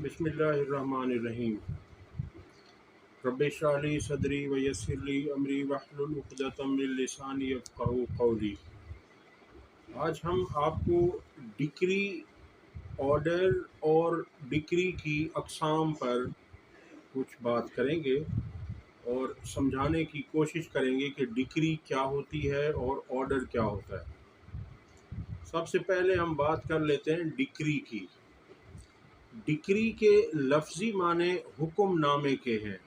बिस्मिल्लाहिर्रहमानिर्रहीम। रब्बि इश्रह ली सदरी व यस्सिर ली अमरी वहलुल उक़दतम मिन लिसानी यफ़क़हू क़ौली। आज हम आपको डिक्री, ऑर्डर और डिक्री की अक़साम पर कुछ बात करेंगे और समझाने की कोशिश करेंगे कि डिक्री क्या होती है और ऑर्डर क्या होता है। सबसे पहले हम बात कर लेते हैं डिक्री की। डिक्री के लफ्ज़ी माने हुक्मनामे के हैं।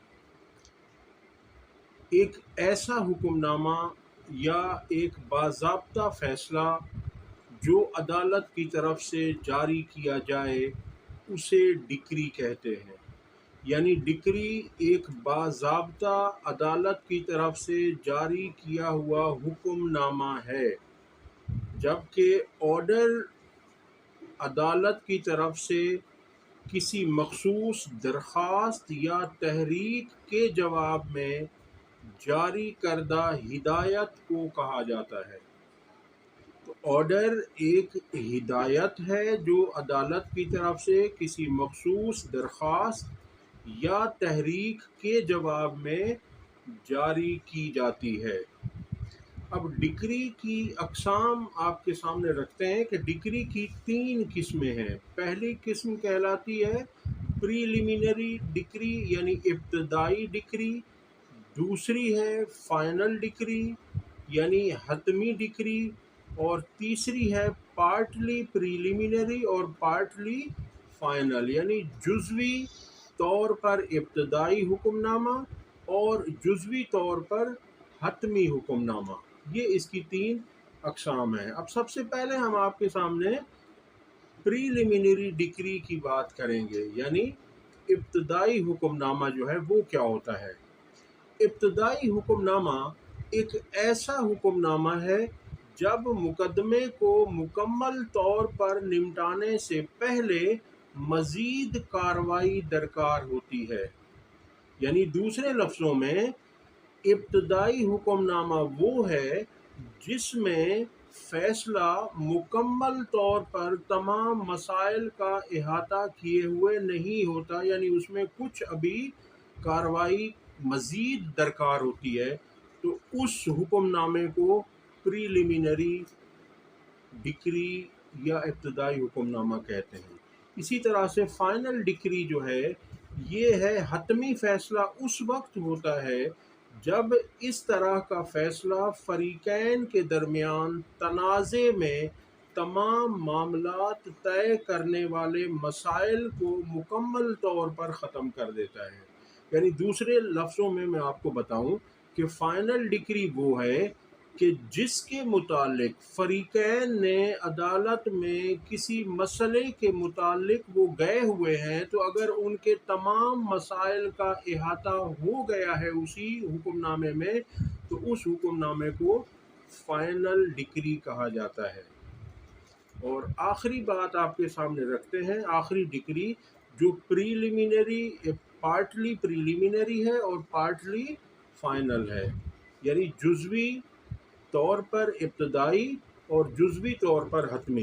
एक ऐसा हुक्मनामा या एक बाज़ाब्ता फ़ैसला जो अदालत की तरफ से जारी किया जाए उसे डिक्री कहते हैं। यानी डिक्री एक बाज़ाब्ता अदालत की तरफ से जारी किया हुआ हुक्मनामा है, जबकि ऑर्डर अदालत की तरफ से किसी मखसूस दरख्वास्त या तहरीक के जवाब में जारी करदा हिदायत को कहा जाता है। तो ऑर्डर एक हिदायत है जो अदालत की तरफ से किसी मखसूस दरख्वास्त या तहरीक के जवाब में जारी की जाती है। अब डिक्री की अक़साम आपके सामने रखते हैं कि डिक्री की 3 किस्में हैं। पहली किस्म कहलाती है प्रीलिमिनरी डिक्री यानी इब्तदाई डिक्री, दूसरी है फ़ाइनल डिक्री यानी हतमी डिक्री, और तीसरी है पार्टली प्रीलिमिनरी और पार्टली फ़ाइनल यानी जुज़वी तौर पर इब्तदाई हुक्मनामा और जुज़वी तौर पर हतमी हुक्मनामा। ये इसकी 3 अक़साम हैं। अब सबसे पहले हम आपके सामने प्रीलिमिनरी डिक्री की बात करेंगे, यानी इब्तदाई हुक्मनामा जो है वो क्या होता है। इब्तदाई हुक्मनामा एक ऐसा हुक्मनामा है जब मुकदमे को मुकम्मल तौर पर निपटाने से पहले मज़ीद कार्रवाई दरकार होती है। यानी दूसरे लफ्ज़ों में इब्तदाई हुक्मनामा वो है जिसमें फ़ैसला मुकम्मल तौर पर तमाम मसाइल का इहाता किए हुए नहीं होता, यानी उसमें कुछ अभी कार्रवाई मज़ीद दरकार होती है, तो उस हुक्मनामे को प्रीलिमिनरी डिक्री या इब्तदाई हुक्मनामा कहते हैं। इसी तरह से फ़ाइनल डिक्री जो है ये है हतमी फ़ैसला उस वक्त होता है जब इस तरह का फ़ैसला फ़रीक़ैन के दरमियान तनाज़े में तमाम मामलात तय करने वाले मसाइल को मुकम्मल तौर पर ख़त्म कर देता है। यानी दूसरे लफ्ज़ों में मैं आपको बताऊं कि फ़ाइनल डिक्री वो है कि जिसके मुतालिक फ़रीक़ैन ने अदालत में किसी मसले के मुतालिक वो गए हुए हैं, तो अगर उनके तमाम मसाइल का इहाता हो गया है उसी हुक्मनामे में, तो उस हुक्मनामे को फ़ाइनल डिक्री कहा जाता है। और आखिरी बात आपके सामने रखते हैं, आखिरी डिक्री जो पार्टली प्रीलिमिनरी है और पार्टली फ़ाइनल है, यानी जुज़वी तौर पर इब्तदाई और जुज़वी तौर पर हतमी।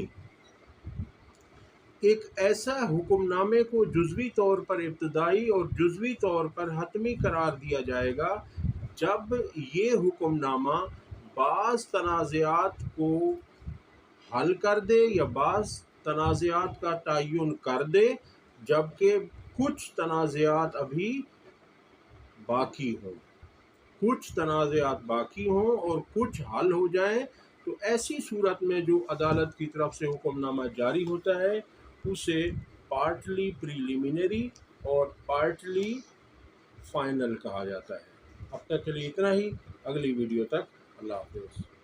एक ऐसा हुक्मनामे को जुज़वी तौर पर इब्तदाई और जुज़वी तौर पर हतमी करार दिया जाएगा जब ये हुक्मनामा बाज़ तनाज़ात को हल कर दे या बाज़ तनाज़ात का तयन कर दे, जबकि कुछ तनाज़ात अभी बाकी हों, कुछ तनाज़ात बाकी हों और कुछ हल हो जाएं। तो ऐसी सूरत में जो अदालत की तरफ से हुक्मनामा जारी होता है उसे पार्टली प्रीलिमिनरी और पार्टली फ़ाइनल कहा जाता है। अब तक के लिए इतना ही। अगली वीडियो तक अल्लाह हाफ़िज़।